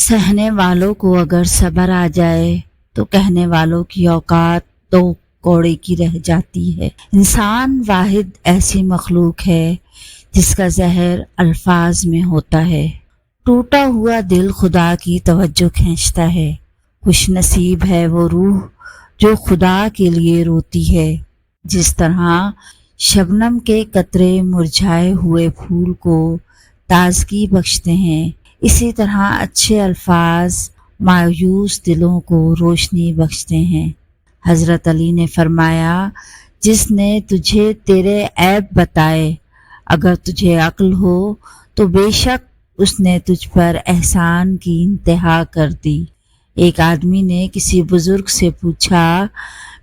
सहने वालों को अगर सब्र आ जाए तो कहने वालों की औकात तो कौड़े की रह जाती है। इंसान वाहिद ऐसी मखलूक है जिसका जहर अल्फाज में होता है। टूटा हुआ दिल खुदा की तवज्जो खींचता है। खुश नसीब है वो रूह जो खुदा के लिए रोती है। जिस तरह शबनम के कतरे मुरझाए हुए फूल को ताजगी बख्शते हैं, इसी तरह अच्छे अल्फाज मायूस दिलों को रोशनी बख्शते हैं। हज़रत अली ने फरमाया, जिसने तुझे तेरे ऐब बताए, अगर तुझे अक्ल हो तो बेशक उसने तुझ पर एहसान की इंतहा कर दी। एक आदमी ने किसी बुजुर्ग से पूछा,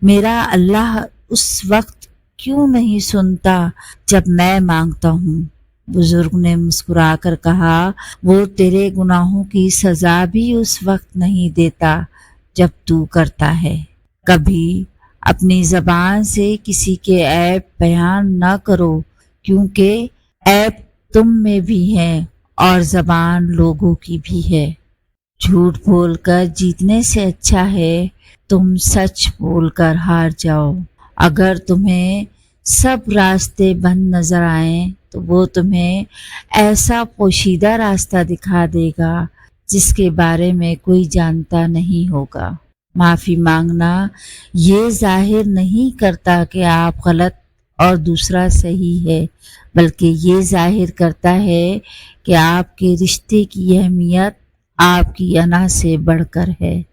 मेरा अल्लाह उस वक्त क्यों नहीं सुनता जब मैं मांगता हूँ? बुजुर्ग ने मुस्कुराकर कहा, वो तेरे गुनाहों की सजा भी उस वक्त नहीं देता जब तू करता है। कभी अपनी ज़बान से किसी के ऐब बयान न करो, क्योंकि ऐब तुम में भी है और ज़बान लोगों की भी है। झूठ बोलकर जीतने से अच्छा है तुम सच बोलकर हार जाओ। अगर तुम्हें सब रास्ते बंद नजर आए तो वो तुम्हें ऐसा पोशीदा रास्ता दिखा देगा जिसके बारे में कोई जानता नहीं होगा। माफ़ी मांगना ये जाहिर नहीं करता कि आप गलत और दूसरा सही है, बल्कि ये जाहिर करता है कि आपके रिश्ते की अहमियत आपकी अना से बढ़कर है।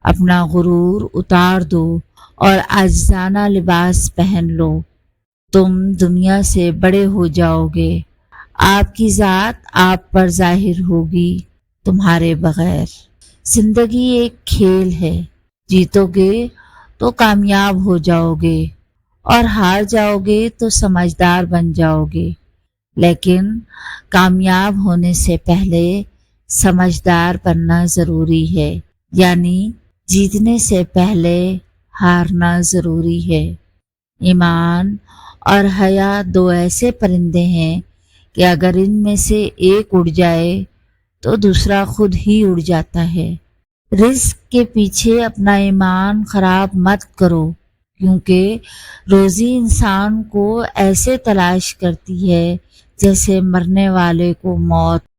अपना गुरूर उतार दो और आजिज़ाना लिबास पहन लो। तुम दुनिया से बड़े हो जाओगे। आपकी ज़ात आप पर जाहिर होगी तुम्हारे बगैर। जिंदगी एक खेल है, जीतोगे तो कामयाब हो जाओगे और हार जाओगे तो समझदार बन जाओगे। लेकिन कामयाब होने से पहले समझदार बनना ज़रूरी है, यानी जीतने से पहले हारना ज़रूरी है। ईमान और हया दो ऐसे परिंदे हैं कि अगर इनमें से एक उड़ जाए तो दूसरा खुद ही उड़ जाता है। रिस्क के पीछे अपना ईमान खराब मत करो, क्योंकि रोज़ी इंसान को ऐसे तलाश करती है जैसे मरने वाले को मौत।